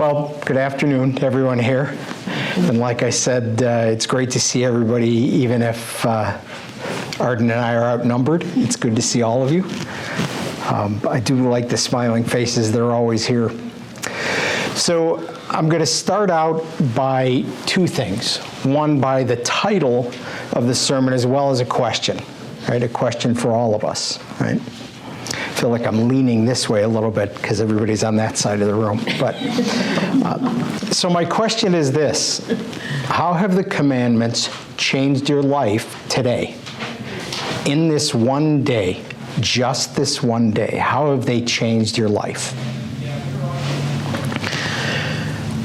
Well, good afternoon to everyone here. And like I said, it's great to see everybody, even if Arden and I are outnumbered. It's good to see all of you. I do like the smiling faces. They're always here. So I'm going to start out by two things. One, by the title of the sermon, as well as a question, right? A question for all of us, right? I feel like I'm leaning this way a little bit because everybody's on that side of the room. But so my question is this: how have the commandments changed your life today? In this one day, just this one day, how have they changed your life?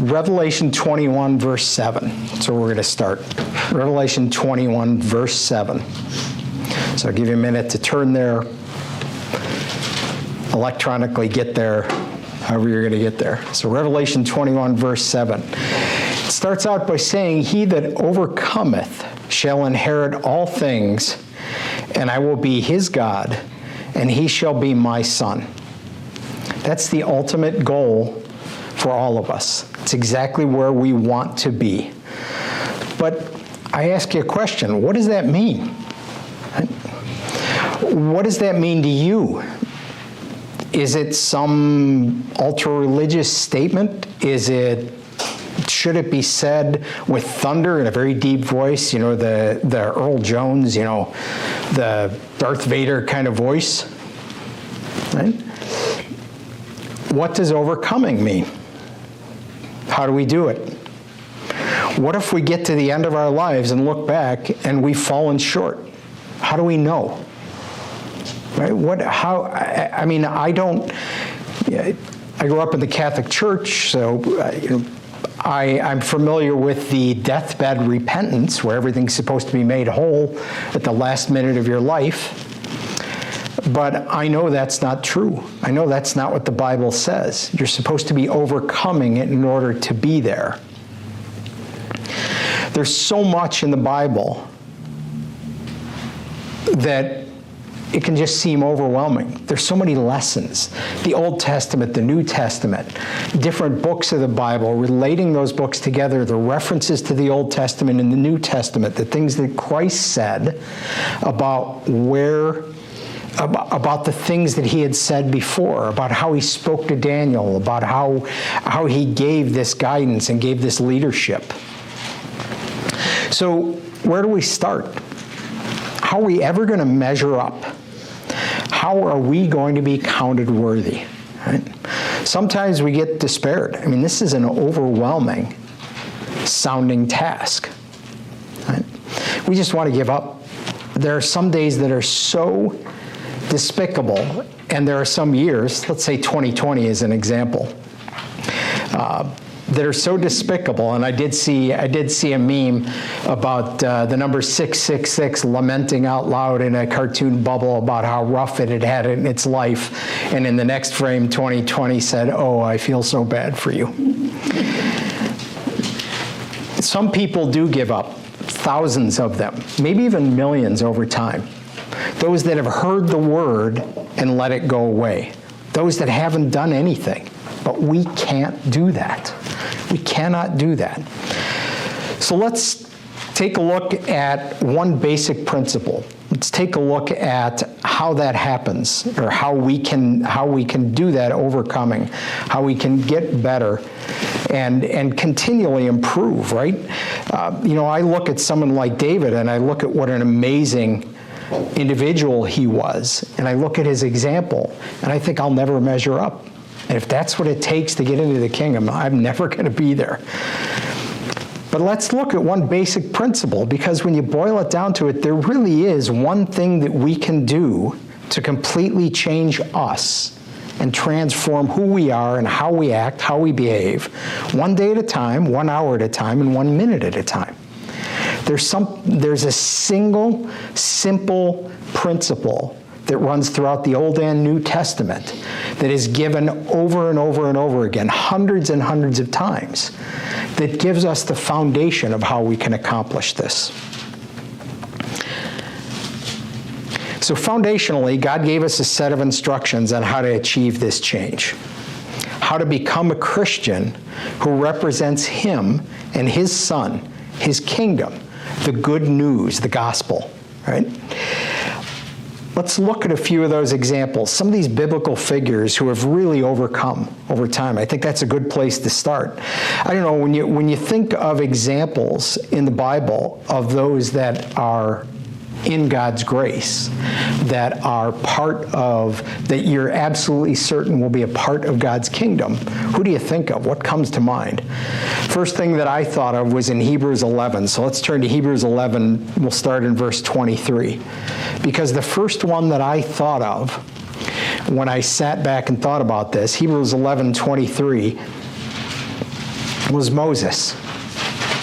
Revelation 21, verse 7. That's where we're going to start. Revelation 21, verse 7. So I'll give you a minute to turn there, electronically get there, however you're going to get there. So Revelation 21, verse 7. It starts out by saying, "He that overcometh shall inherit all things, and I will be his God, and he shall be my son." That's the ultimate goal for all of us. It's exactly where we want to be. But I ask you a question: what does that mean? What does that mean to you? Is it some ultra-religious statement? Should it be said with thunder in a very deep voice? You know, the Earl Jones, the Darth Vader kind of voice? Right? What does overcoming mean? How do we do it? What if we get to the end of our lives and look back and we've fallen short? How do we know? Right? I grew up in the Catholic Church, so I'm familiar with the deathbed repentance, where everything's supposed to be made whole at the last minute of your life. But I know that's not true. I know that's not what the Bible says. You're supposed to be overcoming it in order to be there. There's so much in the Bible that it can just seem overwhelming. There's so many lessons. The Old Testament, the New Testament, different books of the Bible, relating those books together, the references to the Old Testament and the New Testament, the things that Christ said about the things that he had said before, about how he spoke to Daniel, about how he gave this guidance and gave this leadership. So where do we start? How are we ever going to measure up? How are we going to be counted worthy? Right? Sometimes we get despaired. I mean, this is an overwhelming sounding task. Right? We just want to give up. There are some days that are so despicable, and there are some years, let's say 2020 is an example, that are so despicable. And I did see a meme about the number 666 lamenting out loud in a cartoon bubble about how rough it had had in its life, and in the next frame 2020 said, "Oh, I feel so bad for you." Some people do give up, thousands of them, maybe even millions over time. Those that have heard the word and let it go away. Those that haven't done anything. But we can't do that. We cannot do that. So let's take a look at one basic principle. Let's take a look at how that happens, or how we can do that overcoming, how we can get better and continually improve, right? I look at someone like David, and I look at what an amazing individual he was, and I look at his example, and I think I'll never measure up. And if that's what it takes to get into the kingdom, I'm never going to be there. But let's look at one basic principle, because when you boil it down to it, there really is one thing that we can do to completely change us and transform who we are and how we act, how we behave, one day at a time, 1 hour at a time, and 1 minute at a time. There's a single, simple principle that runs throughout the Old and New Testament that is given over and over and over again, hundreds and hundreds of times, that gives us the foundation of how we can accomplish this. So foundationally, God gave us a set of instructions on how to achieve this change. how to become a Christian who represents him and his son, his kingdom, the good news, the gospel, right? Let's look at a few of those examples, some of these biblical figures who have really overcome over time. I think that's a good place to start. I don't know, when you think of examples in the Bible of those that are in God's grace, that are part of, that you're absolutely certain will be a part of God's kingdom, who do you think of? What comes to mind? First thing that I thought of was in Hebrews 11. So let's turn to Hebrews 11. We'll start in verse 23. Because the first one that I thought of when I sat back and thought about this, Hebrews 11:23, was Moses.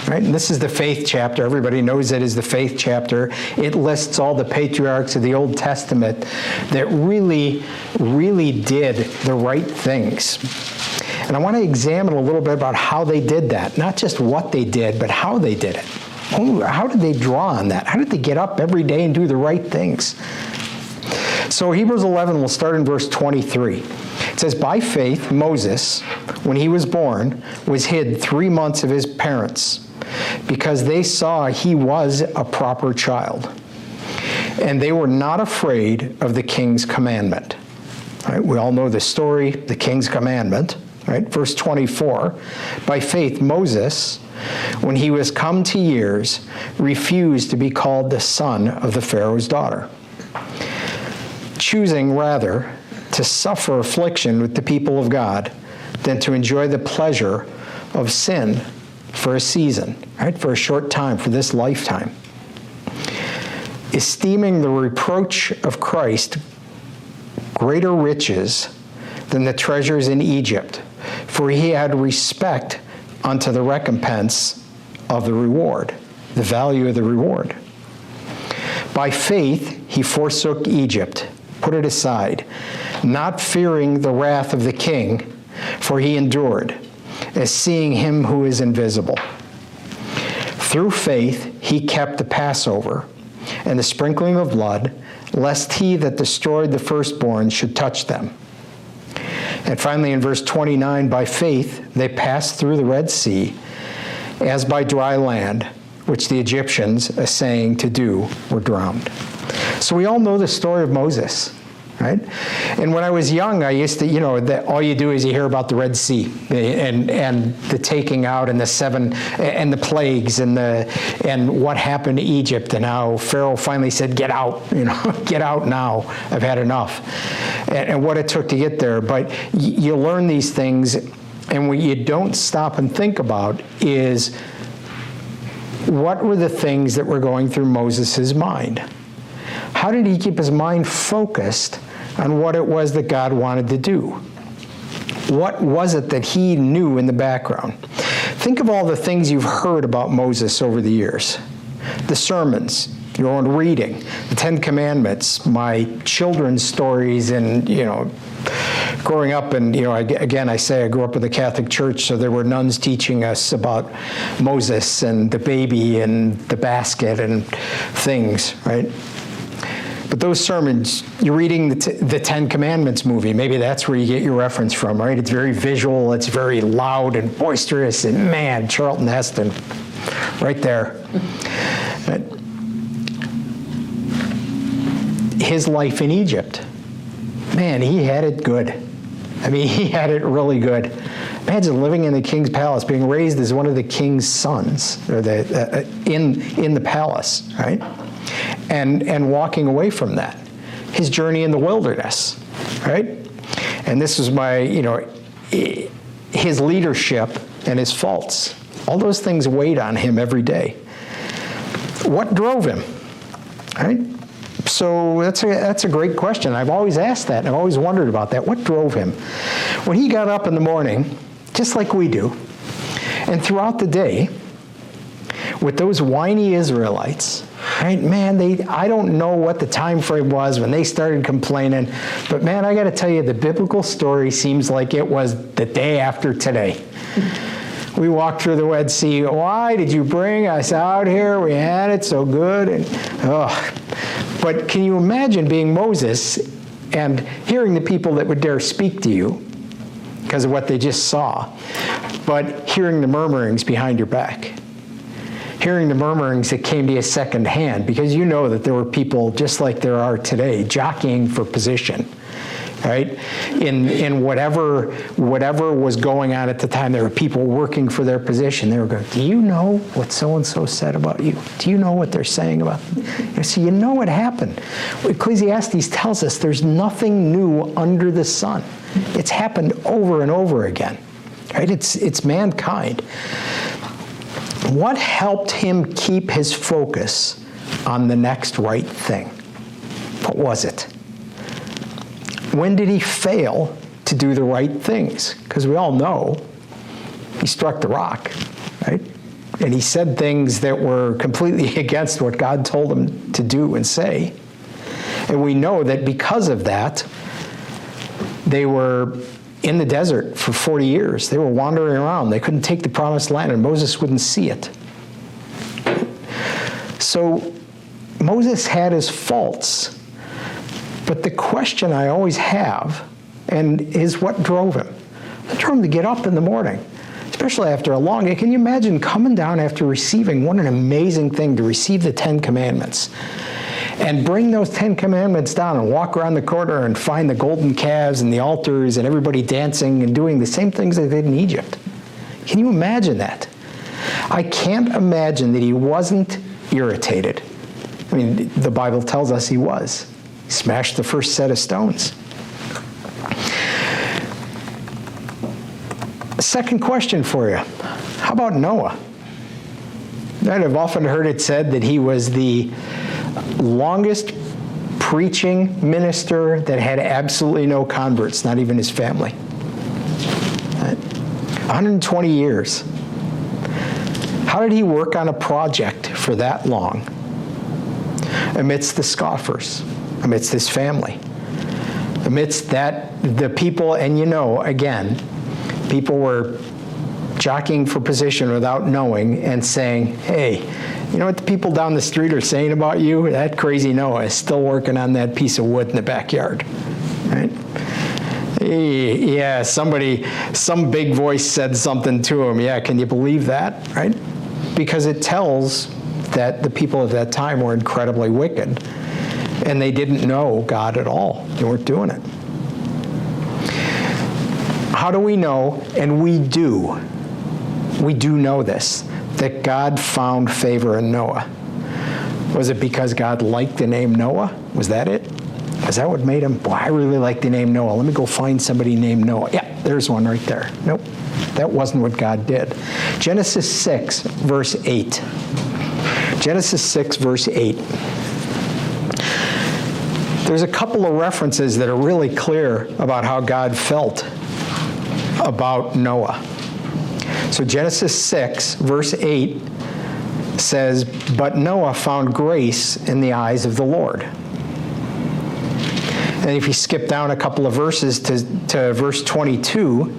Right? And this is the faith chapter. Everybody knows it is the faith chapter. It lists all the patriarchs of the Old Testament that really, really did the right things. And I want to examine a little bit about how they did that. Not just what they did, but how they did it. How did they draw on that? How did they get up every day and do the right things? So Hebrews 11, we'll start in verse 23. It says, by faith, Moses, when he was born, was hid 3 months of his parents, because they saw he was a proper child. And they were not afraid of the king's commandment. Right? We all know the story, the king's commandment. Right? Verse 24, by faith, Moses, when he was come to years, refused to be called the son of the Pharaoh's daughter, choosing rather to suffer affliction with the people of God than to enjoy the pleasure of sin for a season, right? For a short time, for this lifetime. Esteeming the reproach of Christ greater riches than the treasures in Egypt, for he had respect unto the recompense of the reward, the value of the reward. By faith he forsook Egypt, put it aside, not fearing the wrath of the king, for he endured, as seeing him who is invisible. Through faith he kept the Passover and the sprinkling of blood, lest he that destroyed the firstborn should touch them. And finally in verse 29, by faith they passed through the Red Sea as by dry land, which the Egyptians, essaying to do, were drowned. So we all know the story of Moses. Right? And when I was young, I used to, all you do is you hear about the Red Sea and the taking out and the 7 and the plagues and what happened to Egypt and how Pharaoh finally said, get out, get out now, I've had enough, and what it took to get there. But you learn these things, and what you don't stop and think about is what were the things that were going through Moses' mind? How did he keep his mind focused on what it was that God wanted to do? What was it that he knew in the background? Think of all the things you've heard about Moses over the years. The sermons, your own reading, the 10 Commandments, my children's stories, and, growing up, and, again, I say I grew up in the Catholic Church, so there were nuns teaching us about Moses and the baby and the basket and things, right? But those sermons, you're reading the 10 Commandments movie. Maybe that's where you get your reference from, right? It's very visual. It's very loud and boisterous. And man, Charlton Heston, right there. But his life in Egypt, man, he had it good. I mean, he had it really good. Imagine living in the king's palace, being raised as one of the king's sons, or in the palace, right? And walking away from that. His journey in the wilderness, right? And this was his leadership and his faults. All those things weighed on him every day. What drove him, right? So that's a great question. I've always asked that, and I've always wondered about that. What drove him? When he got up in the morning, just like we do, and throughout the day, with those whiny Israelites, right, man, I don't know what the time frame was when they started complaining, but man, I got to tell you, the biblical story seems like it was the day after today. We walked through the Red Sea. Why did you bring us out here? We had it so good. But can you imagine being Moses and hearing the people that would dare speak to you because of what they just saw, but hearing the murmurings behind your back. Hearing the murmurings that came to you secondhand, because you know that there were people just like there are today, jockeying for position, right? In whatever was going on at the time, there were people working for their position. They were going, do you know what so-and-so said about you? Do you know what they're saying about you? So you know what happened. Ecclesiastes tells us there's nothing new under the sun. It's happened over and over again, right? It's mankind. What helped him keep his focus on the next right thing? What was it? When did he fail to do the right things? Because we all know he struck the rock, right? And he said things that were completely against what God told him to do and say. And we know that because of that, they were in the desert for 40 years. They were wandering around. They couldn't take the promised land, and Moses wouldn't see it. So Moses had his faults. But the question I always have, and is what drove him? It drove him to get up in the morning, especially after a long day. Can you imagine coming down after receiving, what an amazing thing to receive the 10 Commandments, and bring those 10 Commandments down and walk around the corner and find the golden calves and the altars and everybody dancing and doing the same things they did in Egypt. Can you imagine that? I can't imagine that he wasn't irritated. I mean, the Bible tells us he was. He smashed the first set of stones. Second question for you. How about Noah? I've often heard it said that he was the longest preaching minister that had absolutely no converts, not even his family. 120 years. How did he work on a project for that long? Amidst the scoffers, amidst his family, amidst the people, and again, people were jockeying for position without knowing and saying, hey, you know what the people down the street are saying about you? That crazy Noah is still working on that piece of wood in the backyard, right? Yeah, some big voice said something to him. Yeah, can you believe that, right? Because it tells that the people of that time were incredibly wicked, and they didn't know God at all. They weren't doing it. How do we know? And we do know this, that God found favor in Noah. Was it because God liked the name Noah? Was that it? Was that what made him, boy, I really like the name Noah. Let me go find somebody named Noah. Yeah, there's one right there. Nope, that wasn't what God did. Genesis 6, verse 8. Genesis 6, verse 8. There's a couple of references that are really clear about how God felt about Noah. So Genesis 6, verse 8 says, but Noah found grace in the eyes of the Lord. And if you skip down a couple of verses to verse 22,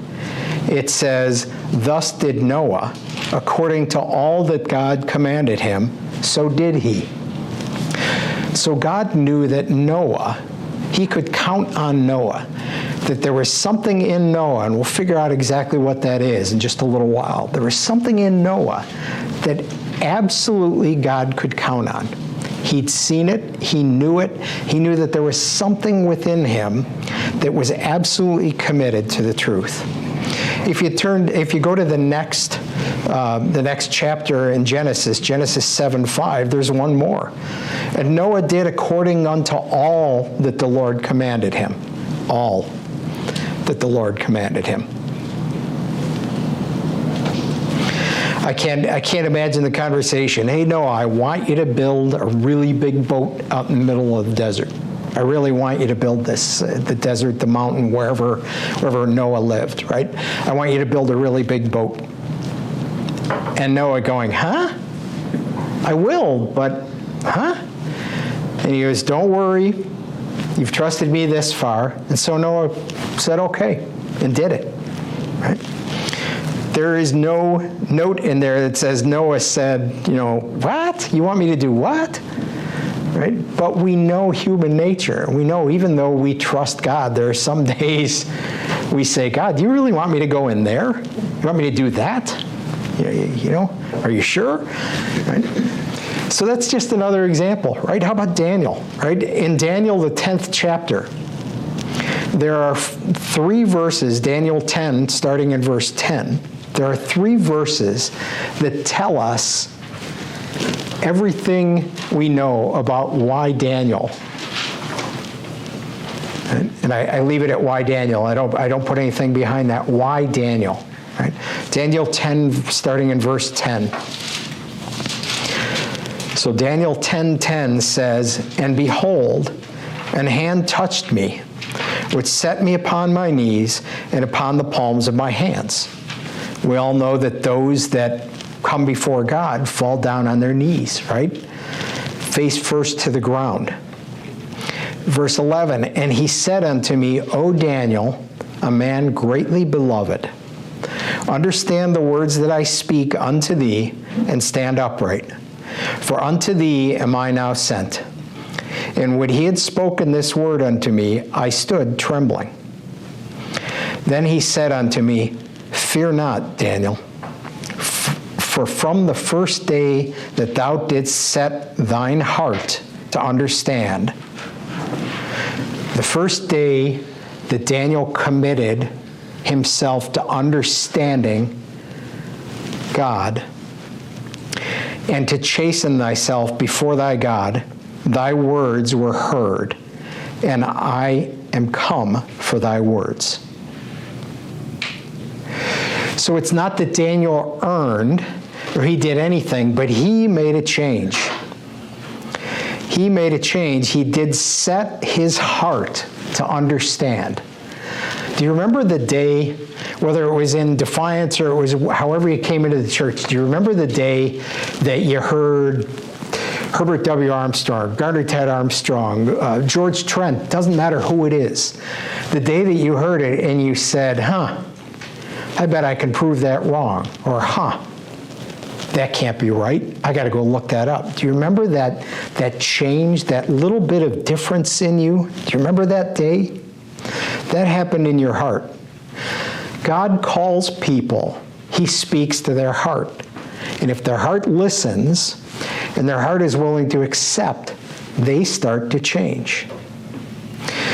it says, thus did Noah, according to all that God commanded him, so did he. So God knew that Noah, he could count on Noah, that there was something in Noah, and we'll figure out exactly what that is in just a little while. There was something in Noah that absolutely God could count on. He'd seen it, he knew that there was something within him that was absolutely committed to the truth. If you go to the next chapter in Genesis 7:5, there's one more. And Noah did according unto all that the Lord commanded him. All that the Lord commanded him. I can't imagine the conversation. Hey, Noah, I want you to build a really big boat out in the middle of the desert. I really want you to build this, the desert, the mountain, wherever Noah lived, right? I want you to build a really big boat. And Noah going, huh? I will, but, huh? And he goes, don't worry. You've trusted me this far. And so Noah said, okay, and did it, right? There is no note in there that says Noah said, what? You want me to do what? Right? But we know human nature. We know even though we trust God, there are some days we say, God, do you really want me to go in there? You want me to do that? Are you sure? Right? So that's just another example, right? How about Daniel, right? In Daniel, the 10th chapter, there are 3 verses, Daniel 10, starting in verse 10. There are 3 verses that tell us everything we know about why Daniel. And I leave it at why Daniel. I don't put anything behind that. Why Daniel? Right? Daniel 10, starting in verse 10. So Daniel 10:10 says, "And behold, an hand touched me, which set me upon my knees and upon the palms of my hands." We all know that those that come before God fall down on their knees, right? Face first to the ground. Verse 11, "And he said unto me, O Daniel, a man greatly beloved, understand the words that I speak unto thee, and stand upright. For unto thee am I now sent." And when he had spoken this word unto me, I stood trembling. Then he said unto me, "Fear not, Daniel, for from the first day that thou didst set thine heart to understand," the first day that Daniel committed himself to understanding God and to chasten thyself before thy God, thy words were heard, and I am come for thy words. So it's not that Daniel earned or he did anything, but he made a change. He made a change. He did set his heart to understand. Do you remember the day, whether it was in defiance or it was however you came into the church, do you remember the day that you heard Herbert W. Armstrong, Gardner Ted Armstrong, George Trent, doesn't matter who it is, the day that you heard it and you said, I bet I can prove that wrong, or that can't be right, I got to go look that up. Do you remember that change, that little bit of difference in you? Do you remember that day? That happened in your heart. God calls people. He speaks to their heart. And if their heart listens and their heart is willing to accept, they start to change.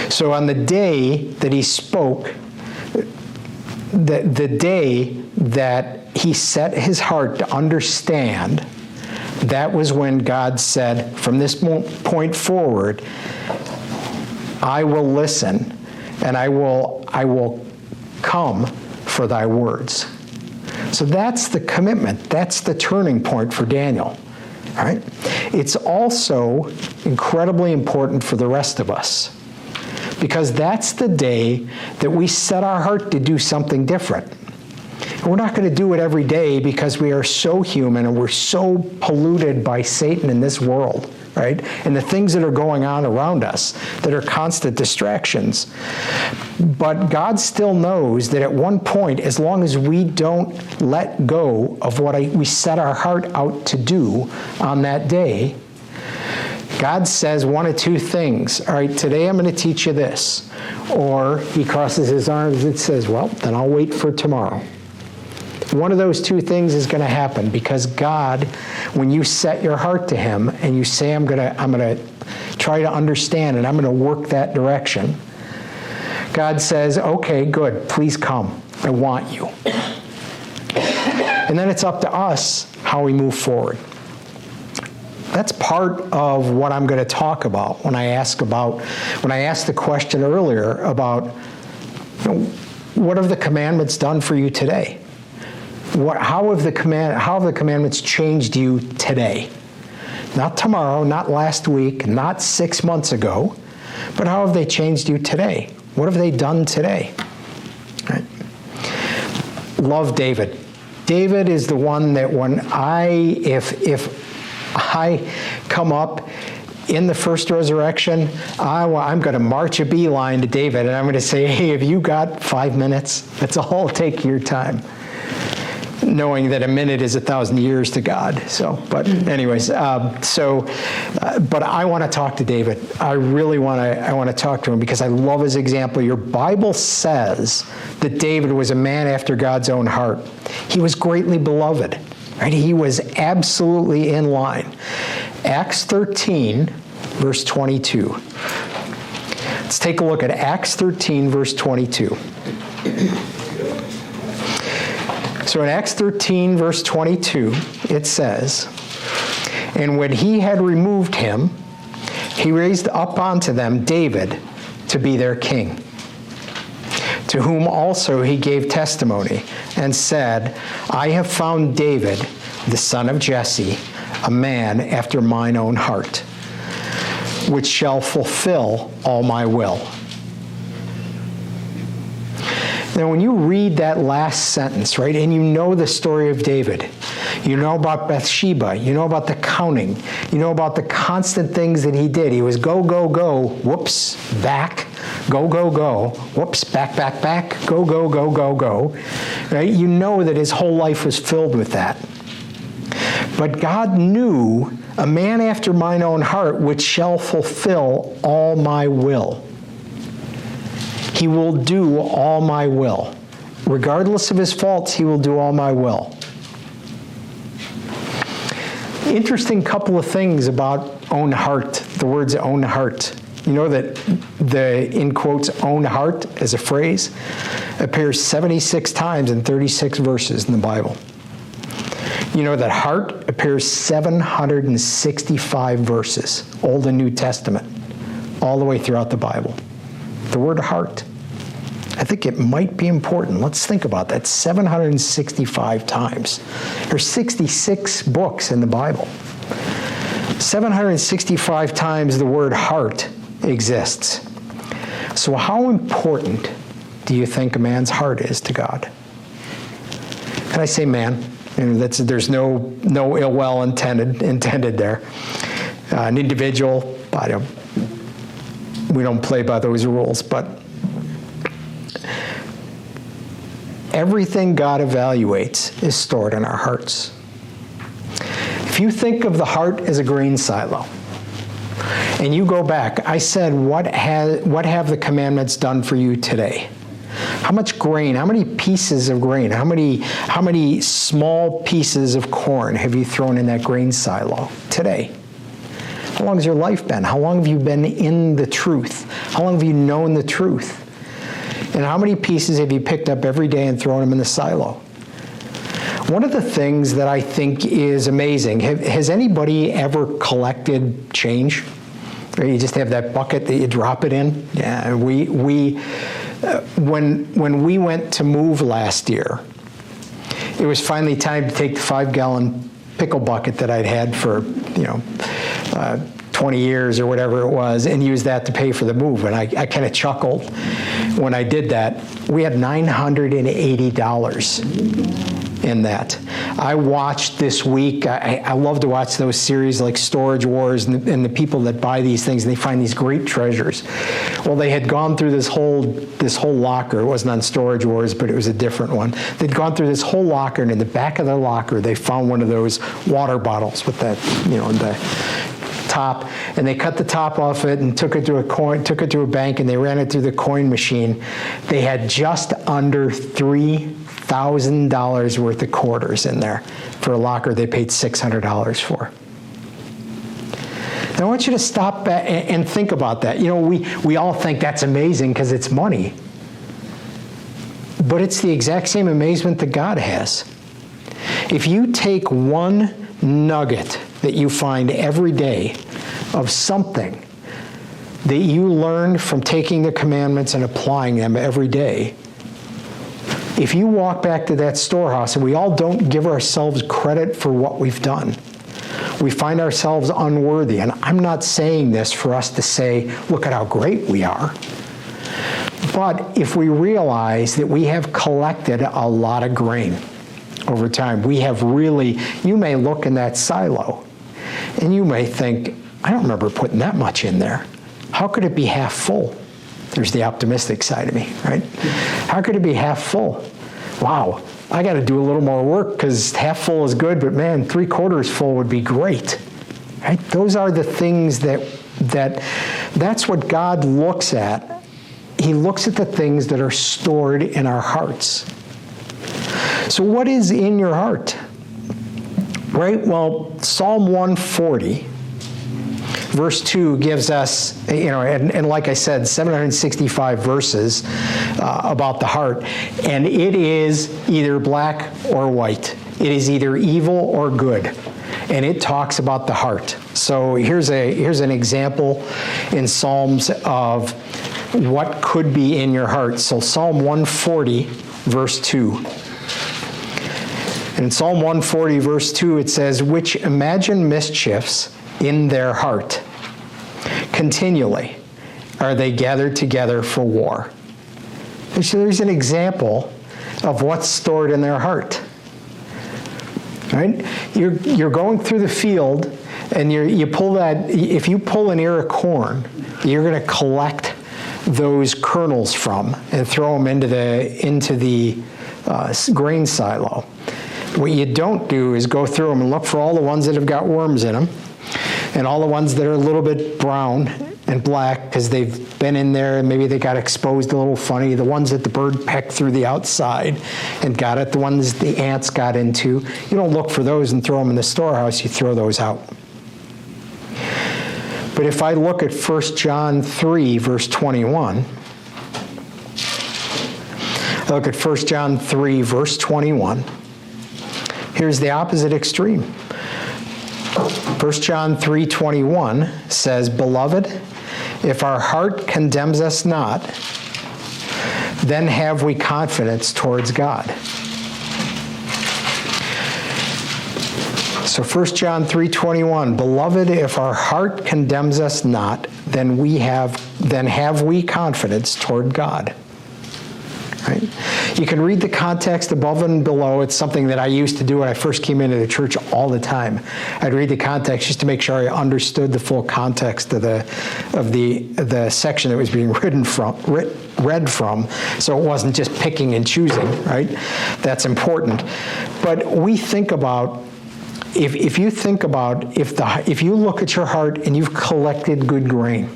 So on the day that he spoke, the day that he set his heart to understand, that was when God said, from this point forward, I will listen and I will come for thy words. So that's the commitment. That's the turning point for Daniel. All right? It's also incredibly important for the rest of us, because that's the day that we set our heart to do something different. And we're not going to do it every day because we are so human and we're so polluted by Satan in this world, right? And the things that are going on around us that are constant distractions. But God still knows that at one point, as long as we don't let go of what we set our heart out to do on that day, God says one of two things. All right, today I'm going to teach you this. Or he crosses his arms and says, well, then I'll wait for tomorrow. One of those two things is going to happen, because God, when you set your heart to him and you say, I'm going to try to understand and I'm going to work that direction, God says, okay, good, please come. I want you. And then it's up to us how we move forward. That's part of what I'm going to talk about when I asked the question earlier about, what have the commandments done for you today? How have the commandments changed you today? Not tomorrow, not last week, not 6 months ago, but how have they changed you today? What have they done today? Right. Love David. David is the one that when if I come up in the first resurrection, I'm going to march a beeline to David, and I'm going to say, hey, have you got 5 minutes? That's all, take your time. Knowing that a minute is 1,000 years to God. But I want to talk to David. I really want to talk to him because I love his example. Your Bible says that David was a man after God's own heart. He was greatly beloved, right? He was absolutely in line. Acts 13, verse 22. Let's take a look at Acts 13, verse 22. So in Acts 13, verse 22, it says, "And when he had removed him, he raised up unto them David to be their king, to whom also he gave testimony, and said, I have found David, the son of Jesse, a man after mine own heart, which shall fulfill all my will." Now, when you read that last sentence, right, and you know the story of David, you know about Bathsheba, you know about the counting, you know about the constant things that he did. He was go, go, go, whoops, back, go, go, go, whoops, back, back, back, go, go, go, go, go, right? You know that his whole life was filled with that. But God knew a man after mine own heart, which shall fulfill all my will. He will do all my will. Regardless of his faults, he will do all my will. Interesting couple of things about own heart, the words own heart. You know that the, in quotes, own heart as a phrase appears 76 times in 36 verses in the Bible. You know that heart appears 765 verses, Old and New Testament, all the way throughout the Bible. The word heart. I think it might be important. Let's think about that. 765 times. There's 66 books in the Bible. 765 times the word heart exists. So how important do you think a man's heart is to God? And I say man. There's no ill will intended there. An individual, we don't play by those rules, but everything God evaluates is stored in our hearts. If you think of the heart as a grain silo, and you go back, I said, what have the commandments done for you today? How much grain, how many pieces of grain, how many small pieces of corn have you thrown in that grain silo today? How long has your life been? How long have you been in the truth? How long have you known the truth? And how many pieces have you picked up every day and thrown them in the silo? One of the things that I think is amazing, has anybody ever collected change? Or you just have that bucket that you drop it in? Yeah, when we went to move last year, it was finally time to take the 5-gallon pickle bucket that I'd had for, 20 years or whatever it was, and use that to pay for the move. And I kind of chuckled when I did that. We had $980 in that. I watched this week, I love to watch those series like Storage Wars and the people that buy these things, and they find these great treasures. Well, they had gone through this whole locker. It wasn't on Storage Wars, but it was a different one. They'd gone through this whole locker, and in the back of their locker, they found one of those water bottles with that, the top, and they cut the top off it and took it to a bank, and they ran it through the coin machine. They had just under $3,000 worth of quarters in there for a locker they paid $600 for. Now I want you to stop and think about that. We all think that's amazing because it's money. But it's the exact same amazement that God has. If you take one nugget that you find every day of something that you learned from taking the commandments and applying them every day, if you walk back to that storehouse, and we all don't give ourselves credit for what we've done, we find ourselves unworthy. And I'm not saying this for us to say, look at how great we are. But if we realize that we have collected a lot of grain over time, you may look in that silo and you may think, I don't remember putting that much in there. How could it be half full? There's the optimistic side of me, right? How could it be half full? Wow, I got to do a little more work because half full is good, but man, 3/4 full would be great, right? Those are the things that's what God looks at he looks at the things that are stored in our hearts. So what is in your heart? Right? Well, Psalm 140, verse 2 gives us, and like I said, 765 verses about the heart. And it is either black or white. It is either evil or good. And it talks about the heart. So here's an example in Psalms of what could be in your heart. So Psalm 140, verse 2. In Psalm 140, verse 2, it says, which imagine mischiefs in their heart. Continually are they gathered together for war. And so there's an example of what's stored in their heart. Right? You're going through the field, and you pull that. If you pull an ear of corn, you're going to collect those kernels from and throw them into the grain silo. What you don't do is go through them and look for all the ones that have got worms in them, and all the ones that are a little bit brown and black because they've been in there and maybe they got exposed a little funny, the ones that the bird pecked through the outside and got it, the ones the ants got into. You don't look for those and throw them in the storehouse, you throw those out. But if I look at 1 John 3, verse 21, I look at 1 John 3, verse 21, here's the opposite extreme. 1 John 3:21 says, beloved, if our heart condemns us not, then have we confidence towards God. So 1 John 3:21, beloved, if our heart condemns us not, then have we confidence toward God. Right? You can read the context above and below. It's something that I used to do when I first came into the church all the time. I'd read the context just to make sure I understood the full context of the section that was being read from, so it wasn't just picking and choosing. Right? That's important. But we think about if you think about if you look at your heart and you've collected good grain.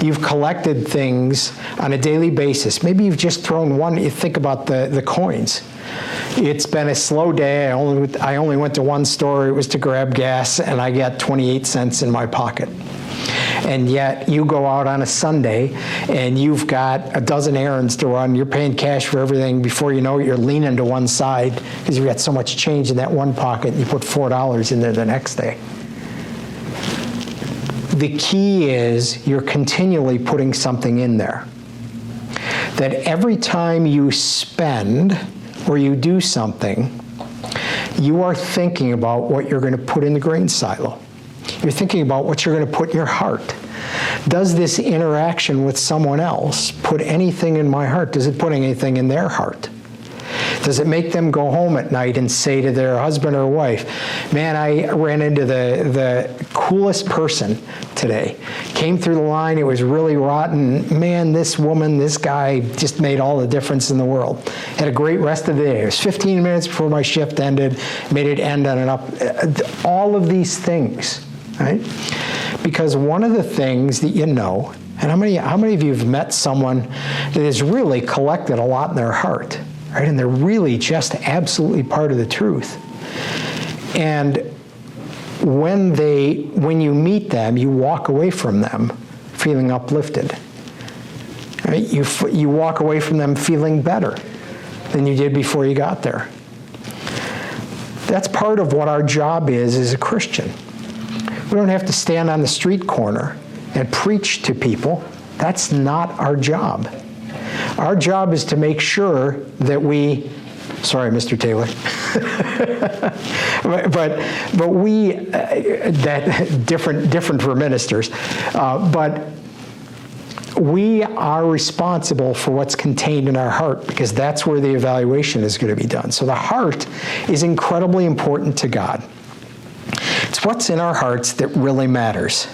You've collected things on a daily basis. Maybe you've just thrown one. You think about the coins. It's been a slow day. I only went to one store. It was to grab gas, and I got 28 cents in my pocket. And yet you go out on a Sunday, and you've got a dozen errands to run. You're paying cash for everything. Before you know it, you're leaning to one side because you've got so much change in that one pocket, and you put $4 in there the next day. The key is you're continually putting something in there. That every time you spend or you do something, you are thinking about what you're going to put in the grain silo. You're thinking about what you're going to put in your heart. Does this interaction with someone else put anything in my heart? Does it put anything in their heart? Does it make them go home at night and say to their husband or wife, man, I ran into the coolest person today. Came through the line, it was really rotten. Man, this woman, this guy just made all the difference in the world. Had a great rest of the day. It was 15 minutes before my shift ended, made it end on an up. All of these things, right? Because one of the things that you know, and how many of you have met someone that has really collected a lot in their heart? Right? And they're really just absolutely part of the truth. And when you meet them, you walk away from them feeling uplifted. Right? You walk away from them feeling better than you did before you got there. That's part of what our job is as a Christian. We don't have to stand on the street corner and preach to people. That's not our job. Our job is to make sure that we, sorry, Mr. Taylor, but we, that different for ministers, but we are responsible for what's contained in our heart because that's where the evaluation is going to be done. So the heart is incredibly important to God. It's what's in our hearts that really matters.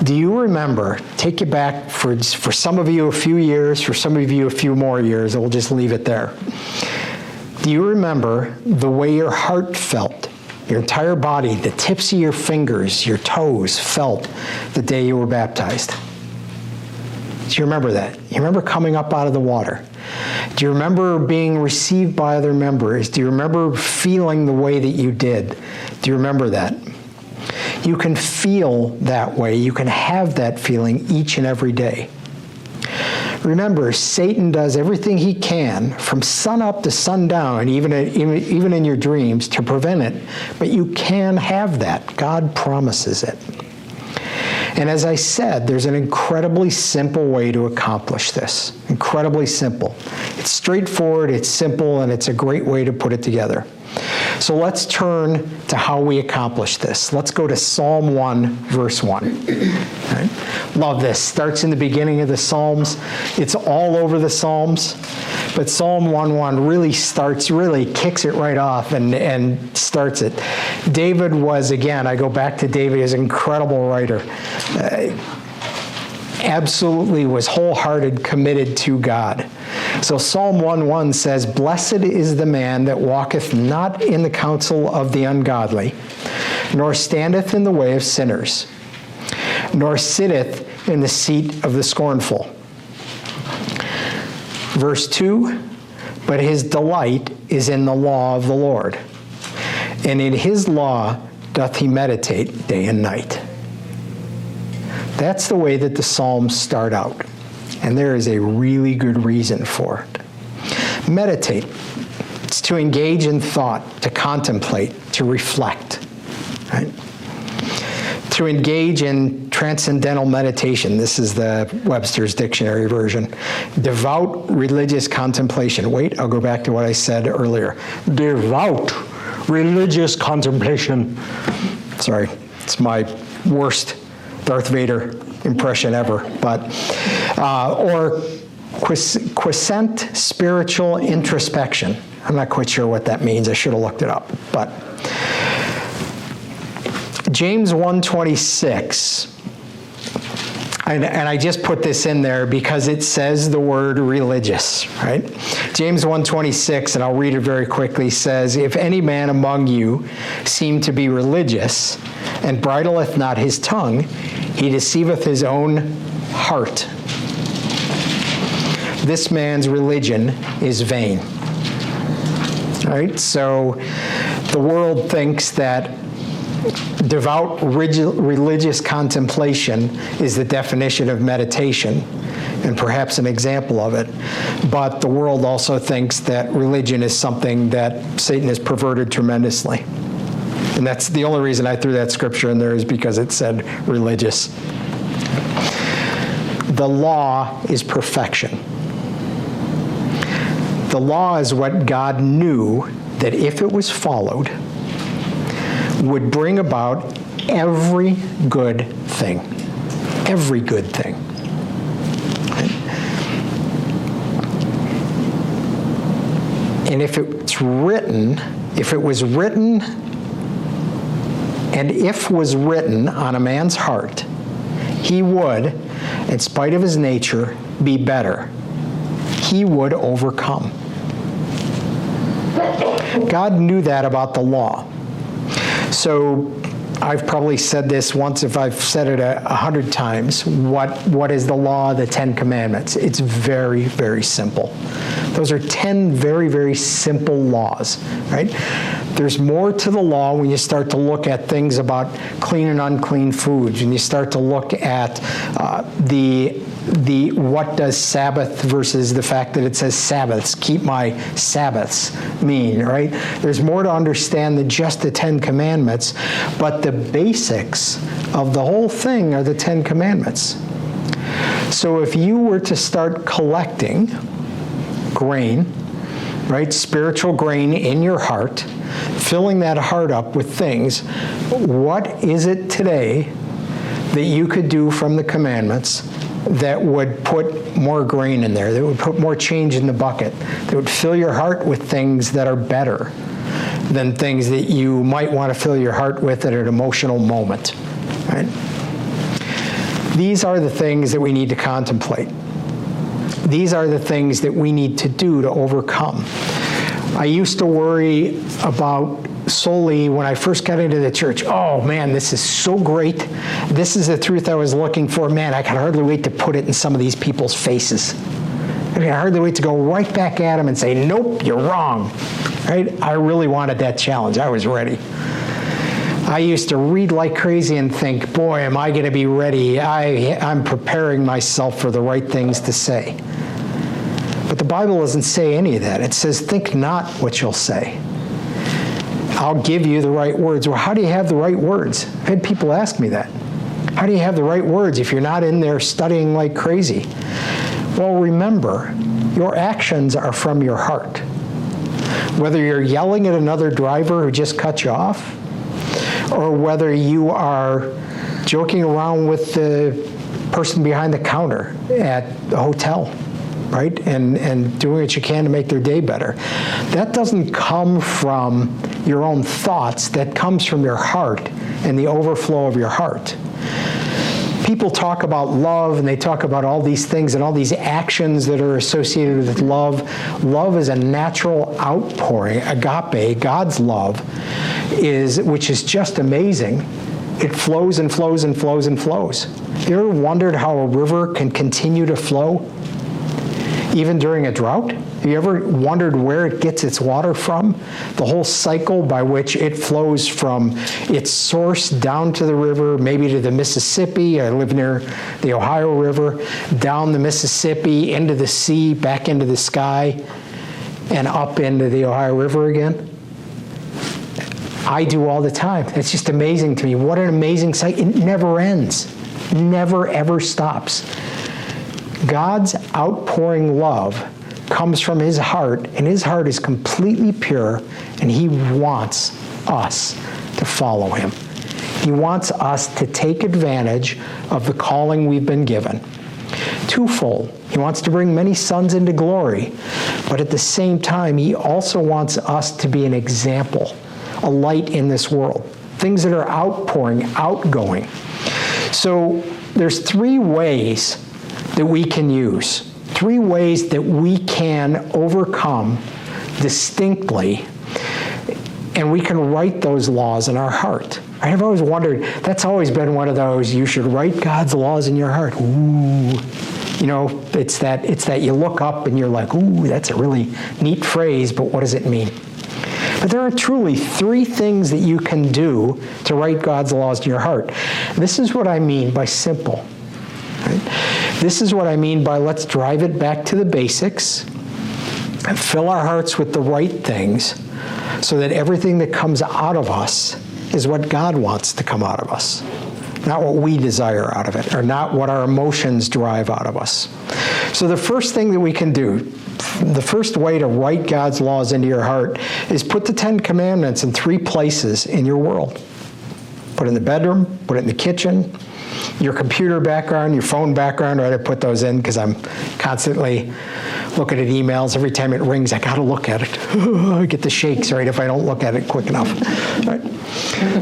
Do you remember, take you back for some of you a few years, for some of you a few more years, and we'll just leave it there. Do you remember the way your heart felt, your entire body, the tips of your fingers, your toes felt the day you were baptized? Do you remember that? You remember coming up out of the water? Do you remember being received by other members? Do you remember feeling the way that you did? Do you remember that? You can feel that way. You can have that feeling each and every day. Remember, Satan does everything he can from sun up to sundown, even in your dreams, to prevent it. But you can have that. God promises it. And as I said, there's an incredibly simple way to accomplish this. Incredibly simple. It's straightforward, it's simple, and it's a great way to put it together. So let's turn to how we accomplish this. Let's go to Psalm 1, verse 1. Right? Love this. Starts in the beginning of the Psalms. It's all over the Psalms. But Psalm 1:1 really kicks it right off and starts it. David was, again, I go back to David, he's an incredible writer. Absolutely was wholehearted, committed to God. So Psalm 1:1 says, "Blessed is the man that walketh not in the counsel of the ungodly, nor standeth in the way of sinners, nor sitteth in the seat of the scornful." Verse 2, "But his delight is in the law of the Lord, and in his law doth he meditate day and night." That's the way that the Psalms start out. And there is a really good reason for it. Meditate. It's to engage in thought, to contemplate, to reflect. Right? To engage in transcendental meditation. This is the Webster's Dictionary version. Devout religious contemplation. Wait, I'll go back to what I said earlier. Devout religious contemplation. Sorry, it's my worst Darth Vader impression ever, but or quiescent spiritual introspection. I'm not quite sure what that means. I should have looked it up. But James 1:26, and I just put this in there because it says the word religious, right? James 1:26, and I'll read it very quickly, says, "If any man among you seem to be religious, and bridleth not his tongue, he deceiveth his own heart. This man's religion is vain." All right, so the world thinks that devout religious contemplation is the definition of meditation, and perhaps an example of it. But the world also thinks that religion is something that Satan has perverted tremendously. And that's the only reason I threw that scripture in there, is because it said religious. The law is perfection. The law is what God knew that if it was followed, would bring about every good thing. Every good thing. And if it was written on a man's heart, he would, in spite of his nature, be better. He would overcome. God knew that about the law. So I've probably said this once, if I've said it 100 times. What is the law, the 10 commandments? It's very, very simple. Those are 10 very, very simple laws, right? There's more to the law when you start to look at things about clean and unclean foods, and you start to look at the what does Sabbath versus the fact that it says Sabbaths, keep my Sabbaths, mean, right? There's more to understand than just the 10 commandments, but the basics of the whole thing are the 10 commandments. So if you were to start collecting grain, right, spiritual grain in your heart, filling that heart up with things, what is it today that you could do from the commandments that would put more grain in there, that would put more change in the bucket, that would fill your heart with things that are better than things that you might want to fill your heart with at an emotional moment, right? These are the things that we need to contemplate. These are the things that we need to do to overcome. I used to worry about solely when I first got into the church, oh man, this is so great. This is the truth I was looking for. Man, I can hardly wait to put it in some of these people's faces. I can hardly wait to go right back at them and say, nope, you're wrong. Right? I really wanted that challenge. I was ready. I used to read like crazy and think, boy, am I going to be ready. I'm preparing myself for the right things to say. But the Bible doesn't say any of that. It says, think not what you'll say. I'll give you the right words. Well, how do you have the right words? I've had people ask me that. How do you have the right words if you're not in there studying like crazy? Well, remember, your actions are from your heart. Whether you're yelling at another driver who just cut you off, or whether you are joking around with the person behind the counter at the hotel, right? And doing what you can to make their day better. That doesn't come from your own thoughts. That comes from your heart and the overflow of your heart. People talk about love, and they talk about all these things and all these actions that are associated with love. Love is a natural outpouring. Agape, God's love, which is just amazing. It flows and flows and flows and flows. You ever wondered how a river can continue to flow even during a drought? Have you ever wondered where it gets its water from? The whole cycle by which it flows from its source down to the river, maybe to the Mississippi. I live near the Ohio River, down the Mississippi, into the sea, back into the sky, and up into the Ohio River again. I do all the time. It's just amazing to me. What an amazing sight. It never ends. Never, ever stops. God's outpouring love comes from his heart, and his heart is completely pure, and he wants us to follow him. He wants us to take advantage of the calling we've been given. Twofold. He wants to bring many sons into glory, but at the same time, he also wants us to be an example, a light in this world. Things that are outpouring, outgoing. So there's three ways that we can use. Three ways that we can overcome distinctly, and we can write those laws in our heart. I've always wondered, that's always been one of those, you should write God's laws in your heart. Ooh. You know, it's that you look up and you're like, ooh, that's a really neat phrase, but what does it mean? But there are truly three things that you can do to write God's laws in your heart. This is what I mean by simple. Right? This is what I mean by let's drive it back to the basics and fill our hearts with the right things so that everything that comes out of us is what God wants to come out of us, not what we desire out of it, or not what our emotions drive out of us. So the first thing that we can do, the first way to write God's laws into your heart is put the 10 Commandments in 3 places in your world. Put it in the bedroom, put it in the kitchen, your computer background, your phone background. Right, I put those in because I'm constantly looking at emails. Every time it rings, I got to look at it. I get the shakes, right, if I don't look at it quick enough. Right?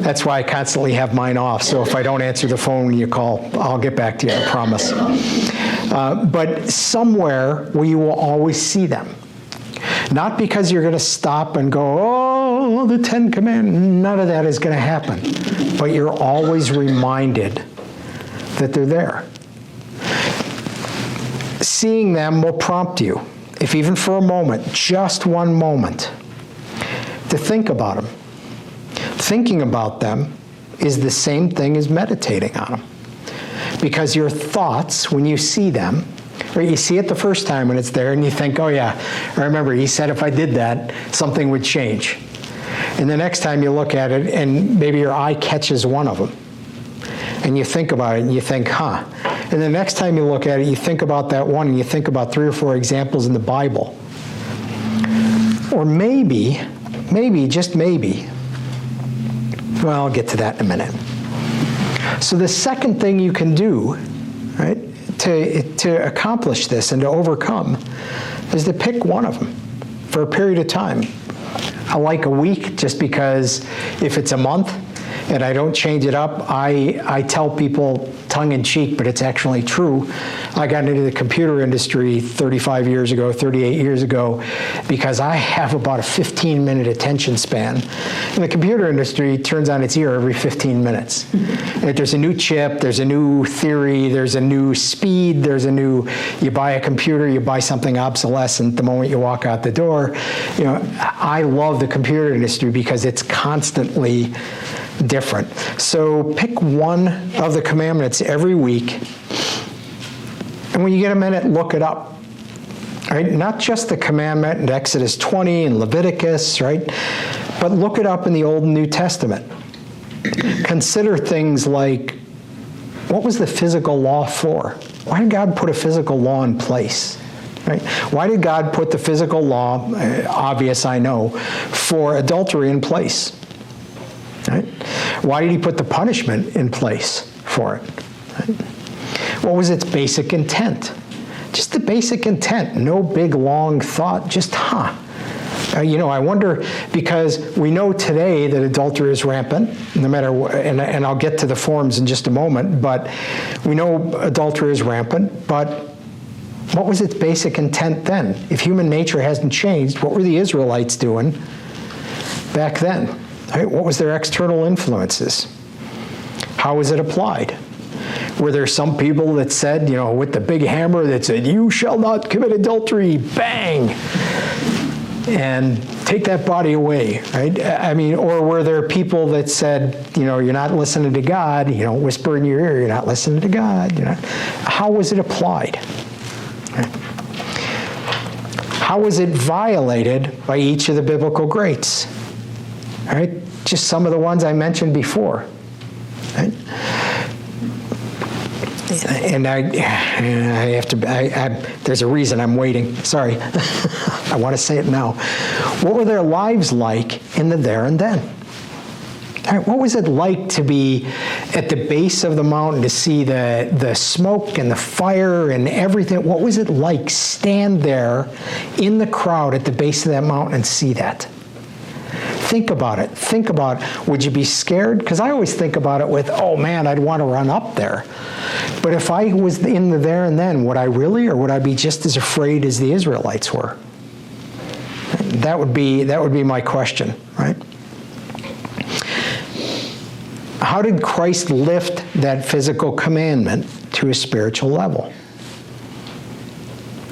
That's why I constantly have mine off. So if I don't answer the phone when you call, I'll get back to you, I promise. But somewhere where you will always see them. Not because you're going to stop and go, oh, the 10 Commandments. None of that is going to happen. But you're always reminded that they're there. Seeing them will prompt you, if even for a moment, just one moment, to think about them. Thinking about them is the same thing as meditating on them. Because your thoughts, when you see them, or you see it the first time when it's there and you think, oh yeah, I remember he said if I did that, something would change. And the next time you look at it and maybe your eye catches one of them, and you think about it and you think, huh. And the next time you look at it, you think about that one and you think about 3 or 4 examples in the Bible. Or maybe, just maybe, well, I'll get to that in a minute. So the second thing you can do, right, to accomplish this and to overcome is to pick one of them for a period of time. I like a week just because if it's a month, and I don't change it up. I tell people tongue-in-cheek, but it's actually true. I got into the computer industry 35 years ago, 38 years ago, because I have about a 15-minute attention span. And the computer industry turns on its ear every 15 minutes. If there's a new chip, there's a new theory, there's a new speed, you buy a computer, you buy something obsolescent the moment you walk out the door. I love the computer industry because it's constantly different. So pick one of the commandments every week, and when you get a minute, look it up. Right? Not just the commandment in Exodus 20 and Leviticus, right? But look it up in the Old and New Testament. Consider things like, what was the physical law for? Why did God put a physical law in place? Right? Why did God put the physical law, obvious I know, for adultery in place? Right? Why did he put the punishment in place for it? Right? What was its basic intent? Just the basic intent, no big long thought, just I wonder, because we know today that adultery is rampant, no matter what, and I'll get to the forms in just a moment, but we know adultery is rampant, but what was its basic intent then? If human nature hasn't changed, what were the Israelites doing back then? Right? What was their external influences? How was it applied? Were there some people that said, with the big hammer that said, you shall not commit adultery, bang, and take that body away, right? Or were there people that said, you're not listening to God, whisper in your ear, you're not listening to God. How was it applied? How was it violated by each of the biblical greats? Right? Just some of the ones I mentioned before. Right? And there's a reason I'm waiting. Sorry. I want to say it now. What were their lives like in the there and then? All right, what was it like to be at the base of the mountain, to see the smoke and the fire and everything? What was it like stand there in the crowd at the base of that mountain and see that? Think about it. Think about, would you be scared? Because I always think about it with, oh man, I'd want to run up there. But if I was in the there and then, would I really, or would I be just as afraid as the Israelites were? That would be my question, right? How did Christ lift that physical commandment to a spiritual level?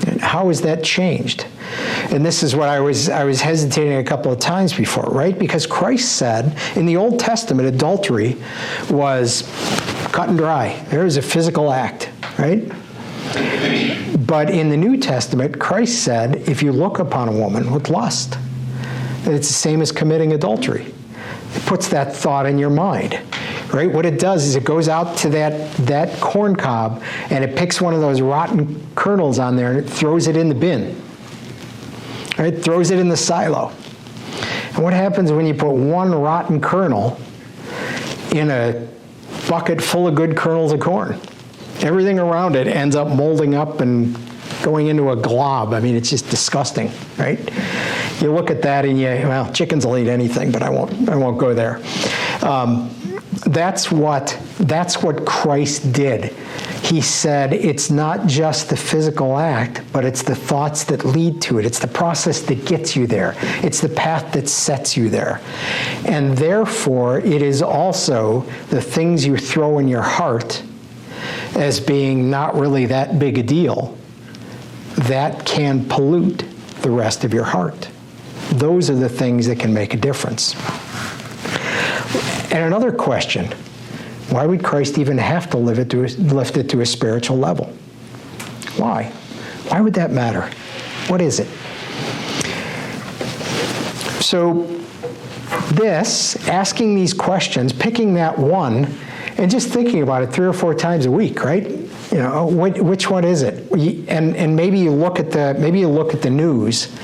And how has that changed? And this is what I was hesitating a couple of times before, right? Because Christ said in the Old Testament, adultery was cut and dry. There was a physical act, right? But in the New Testament, Christ said, if you look upon a woman with lust, it's the same as committing adultery. It puts that thought in your mind, right? What it does is it goes out to that corn cob and it picks one of those rotten kernels on there and it throws it in the bin. Right? Throws it in the silo. And what happens when you put one rotten kernel in a bucket full of good kernels of corn? Everything around it ends up molding up and going into a glob. It's just disgusting, right? You look at that and chickens will eat anything, but I won't go there. That's what Christ did. He said it's not just the physical act, but it's the thoughts that lead to it. It's the process that gets you there. It's the path that sets you there. And therefore, it is also the things you throw in your heart as being not really that big a deal that can pollute the rest of your heart. Those are the things that can make a difference. And another question, why would Christ even have to lift it to a spiritual level? Why? Why would that matter? What is it? So asking these questions, picking that one, and just thinking about it 3 or 4 times a week, right? Which one is it? And maybe you look at the news,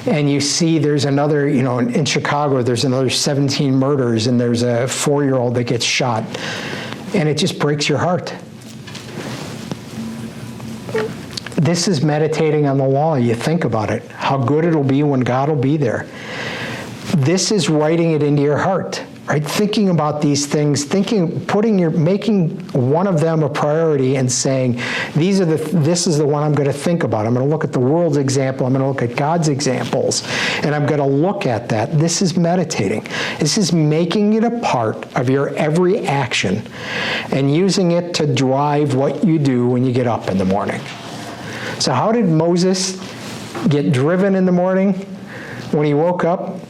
and you see there's another, in Chicago, there's another 17 murders, and there's a 4-year-old that gets shot, and it just breaks your heart. This is meditating on the law. You think about it, how good it'll be when God will be there. This is writing it into your heart. right? Thinking about these things, making one of them a priority and saying, this is the one I'm going to think about. I'm going to look at the world's example. I'm going to look at God's examples, and I'm going to look at that. This is meditating. This is making it a part of your every action and using it to drive what you do when you get up in the morning. So how did Moses get driven in the morning when he woke up?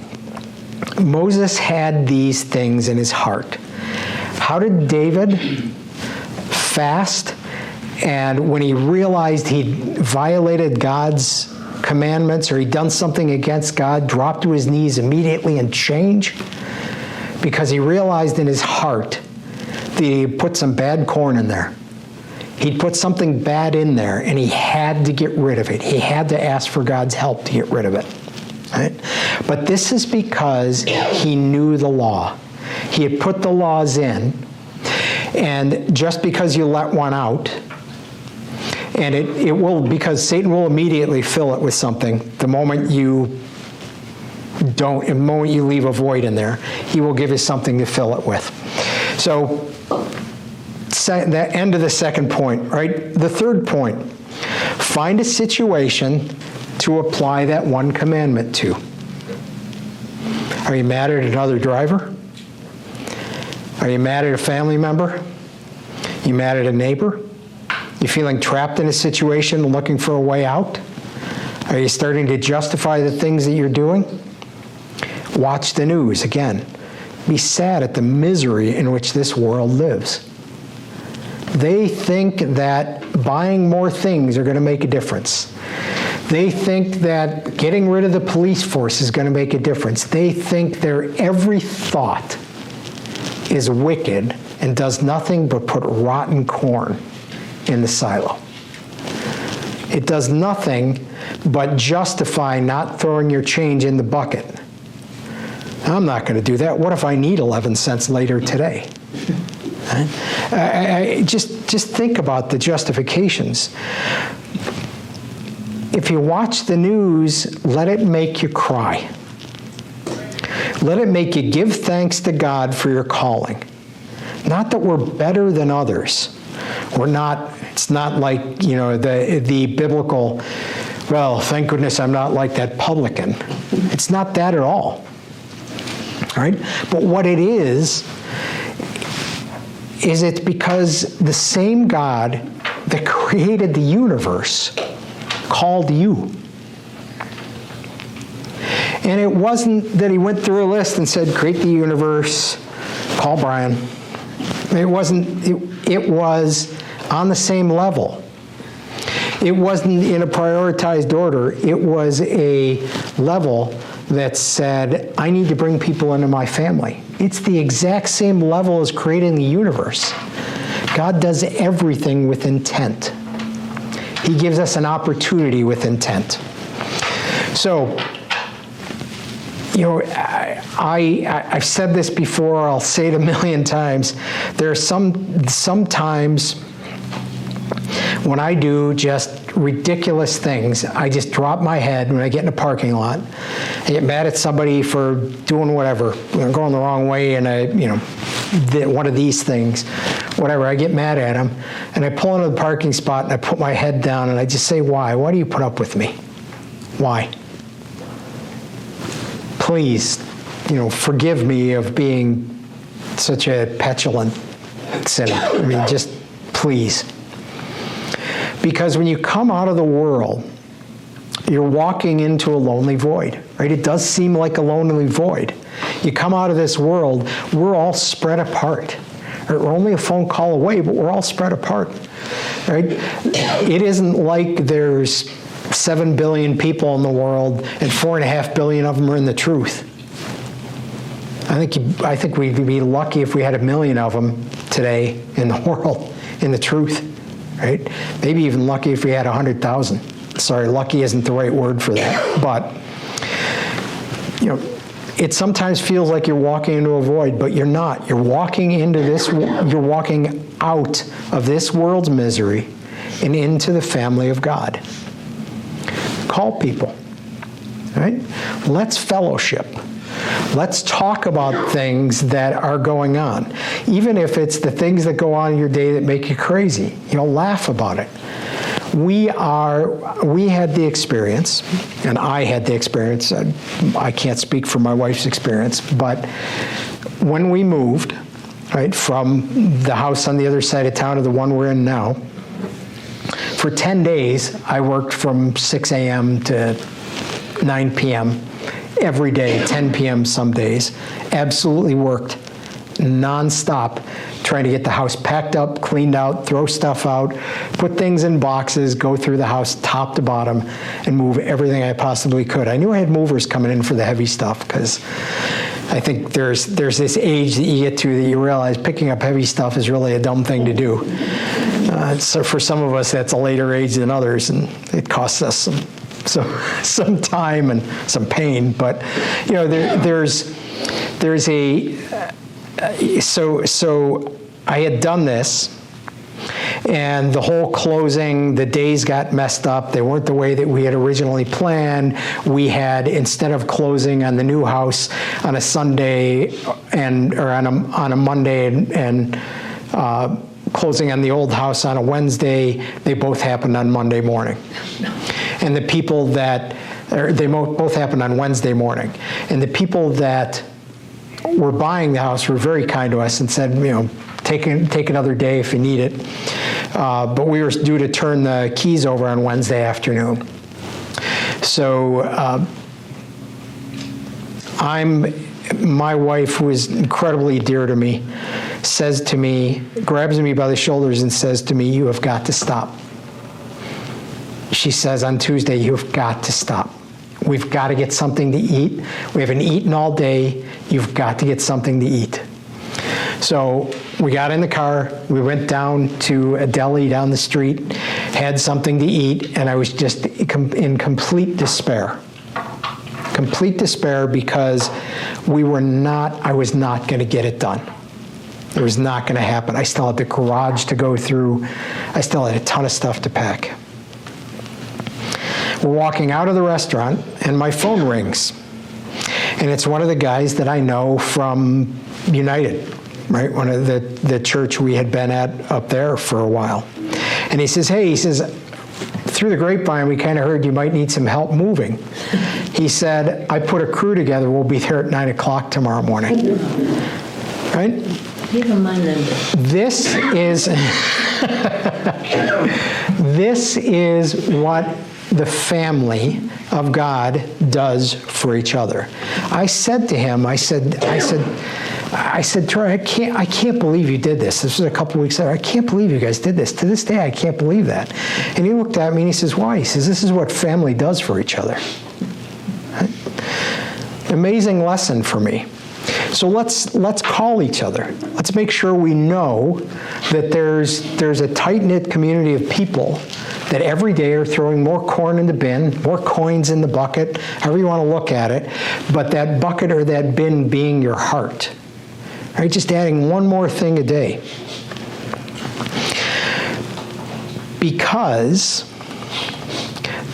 Moses had these things in his heart. How did David fast? And when he realized he'd violated God's commandments or he'd done something against God, drop to his knees immediately and change? Because he realized in his heart that he put some bad corn in there. He'd put something bad in there, and he had to get rid of it. He had to ask for God's help to get rid of it. Right? But this is because he knew the law. He had put the laws in, and just because you let one out, and it will, because Satan will immediately fill it with something the moment you don't, the moment you leave a void in there, he will give you something to fill it with. So, that end of the second point, right? The third point, find a situation to apply that one commandment to. Are you mad at another driver? Are you mad at a family member? You mad at a neighbor? You feeling trapped in a situation looking for a way out? Are you starting to justify the things that you're doing? Watch the news again. Be sad at the misery in which this world lives. They think that buying more things are going to make a difference. They think that getting rid of the police force is going to make a difference. They think their every thought is wicked and does nothing but put rotten corn in the silo. It does nothing but justify not throwing your change in the bucket. I'm not going to do that. What if I need 11 cents later today? Just think about the justifications. If you watch the news, let it make you cry. Let it make you give thanks to God for your calling. Not that we're better than others. We're not, it's not like, the biblical, well, thank goodness I'm not like that publican. It's not that at all. All right? But what it is it's because the same God that created the universe called you. And it wasn't that he went through a list and said, create the universe, call Brian. It was on the same level. It wasn't in a prioritized order. It was a level that said, I need to bring people into my family. It's the exact same level as creating the universe. God does everything with intent. He gives us an opportunity with intent. So, I've said this before, I'll say it a million times. There are some times when I do just ridiculous things. I just drop my head when I get in a parking lot. I get mad at somebody for doing whatever, going the wrong way, and one of these things, whatever. I get mad at them, and I pull into the parking spot, and I put my head down, and I just say, why? Why do you put up with me? Why? Please, forgive me of being such a petulant sinner. I mean, just please. Because when you come out of the world, you're walking into a lonely void, right? It does seem like a lonely void. You come out of this world, we're all spread apart. Right? We're only a phone call away, but we're all spread apart, right? It isn't like there's 7 billion people in the world and 4.5 billion of them are in the truth. I think we'd be lucky if we had 1 million of them today in the world in the truth, right? Maybe even lucky if we had 100,000. Sorry, lucky isn't the right word for that, but it sometimes feels like you're walking into a void, but you're not. You're walking into this. You're walking out of this world's misery and into the family of God. Call people, right? Let's fellowship. Let's talk about things that are going on. Even if it's the things that go on in your day that make you crazy, laugh about it. We had the experience, and I had the experience. I can't speak for my wife's experience, but when we moved, right, from the house on the other side of town to the one we're in now, for 10 days, I worked from 6 a.m. to 9 p.m. every day, 10 p.m. some days. Absolutely worked nonstop, trying to get the house packed up, cleaned out, throw stuff out, put things in boxes, go through the house top to bottom, and move everything I possibly could. I knew I had movers coming in for the heavy stuff, because I think there's this age that you get to that you realize picking up heavy stuff is really a dumb thing to do. So for some of us, that's a later age than others, and it costs us some time and some pain. But there's a so I had done this, and the whole closing, the days got messed up. They weren't the way that we had originally planned. We had, instead of closing on the new house on a Sunday or on a Monday and closing on the old house on a Wednesday, they both happened on Monday morning. And the people they both happened on Wednesday morning. And the people that were buying the house were very kind to us and said, take another day if you need it. But we were due to turn the keys over on Wednesday afternoon. So my wife, who is incredibly dear to me, grabs me by the shoulders and says to me, "You have got to stop." She says on Tuesday, "You've got to stop. We've got to get something to eat. We haven't eaten all day. You've got to get something to eat." So we got in the car, we went down to a deli down the street, had something to eat, and I was just in complete despair. Complete despair, because I was not going to get it done. It was not going to happen. I still had the garage to go through. I still had a ton of stuff to pack. We're walking out of the restaurant, and my phone rings. And it's one of the guys that I know from United, right? One of the church we had been at up there for a while. And he says, "Hey," he says, "through the grapevine, we kind of heard you might need some help moving." He said, "I put a crew together. We'll be there at 9 o'clock tomorrow morning." Right? Give him my number. This is what the family of God does for each other. I said to him, I said, "Troy, I can't believe you did this." This was a couple weeks later. "I can't believe you guys did this. To this day, I can't believe that." And he looked at me and he says, "Why?" He says, "This is what family does for each other." Right? Amazing lesson for me. So let's call each other. Let's make sure we know that there's a tight-knit community of people that every day are throwing more corn in the bin, more coins in the bucket, however you want to look at it, but that bucket or that bin being your heart. Right? Just adding one more thing a day. Because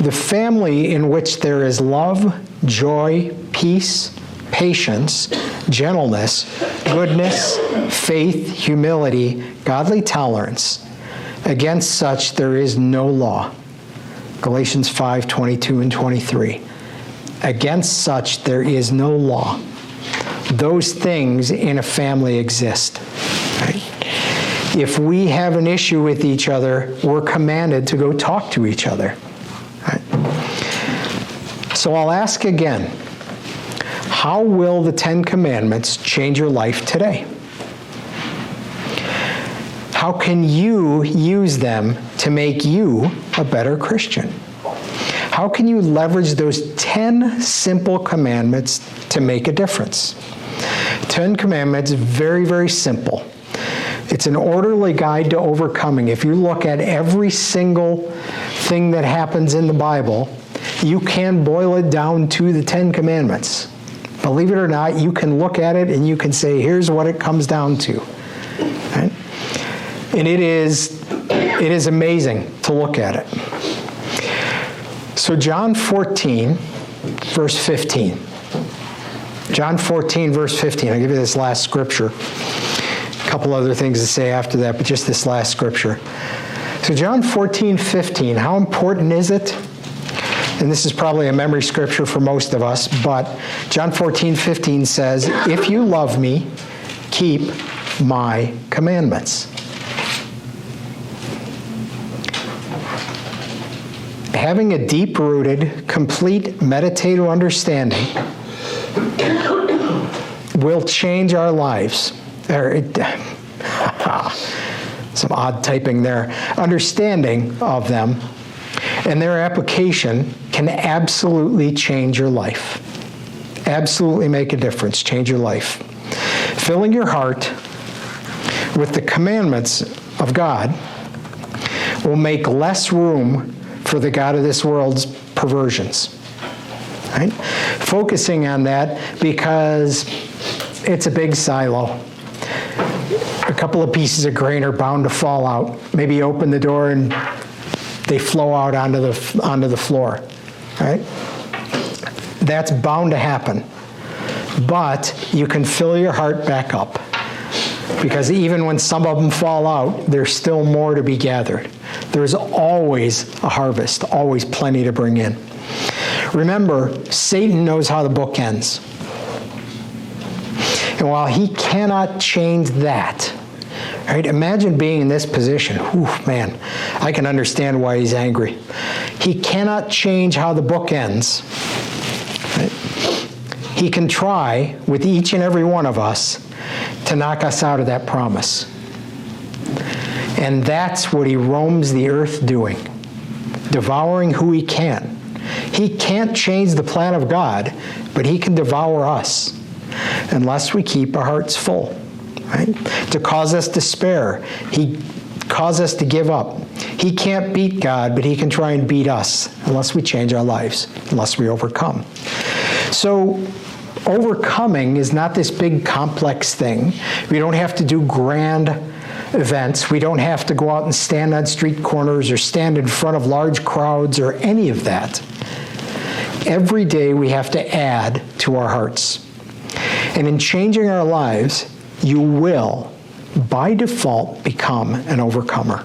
the family in which there is love, joy, peace, patience, gentleness, goodness, faith, humility, godly tolerance, against such there is no law. Galatians 5:22 and 23. Against such there is no law. Those things in a family exist. Right? If we have an issue with each other, we're commanded to go talk to each other. Right? So I'll ask again, how will the 10 Commandments change your life today? How can you use them to make you a better Christian? How can you leverage those 10 simple commandments to make a difference? 10 Commandments, very, very simple. It's an orderly guide to overcoming. If you look at every single thing that happens in the Bible, you can boil it down to the 10 Commandments. Believe it or not, you can look at it and you can say, here's what it comes down to. Right? And it is amazing to look at it. So John 14, verse 15. John 14, verse 15. I'll give you this last scripture. A couple other things to say after that, but just this last scripture. So John 14, 15, how important is it? And this is probably a memory scripture for most of us, but John 14, 15 says, if you love me, keep my commandments. Having a deep-rooted, complete meditative understanding will change our lives. Some odd typing there. Understanding of them and their application can absolutely change your life. Absolutely make a difference, change your life. Filling your heart with the commandments of God will make less room for the God of this world's perversions. Right? Focusing on that because it's a big silo. A couple of pieces of grain are bound to fall out. Maybe you open the door and they flow out onto the floor. Right? That's bound to happen. But you can fill your heart back up. Because even when some of them fall out, there's still more to be gathered. There's always a harvest, always plenty to bring in. Remember, Satan knows how the book ends. And while he cannot change that, right? Imagine being in this position. Ooh, man, I can understand why he's angry. He cannot change how the book ends. Right? He can try with each and every one of us to knock us out of that promise. And that's what he roams the earth doing, devouring who he can. He can't change the plan of God, but he can devour us unless we keep our hearts full. Right? To cause us despair, he cause us to give up. He can't beat God, but he can try and beat us unless we change our lives, unless we overcome. So overcoming is not this big complex thing. We don't have to do grand events. We don't have to go out and stand on street corners or stand in front of large crowds or any of that. Every day we have to add to our hearts. And in changing our lives, you will, by default, become an overcomer.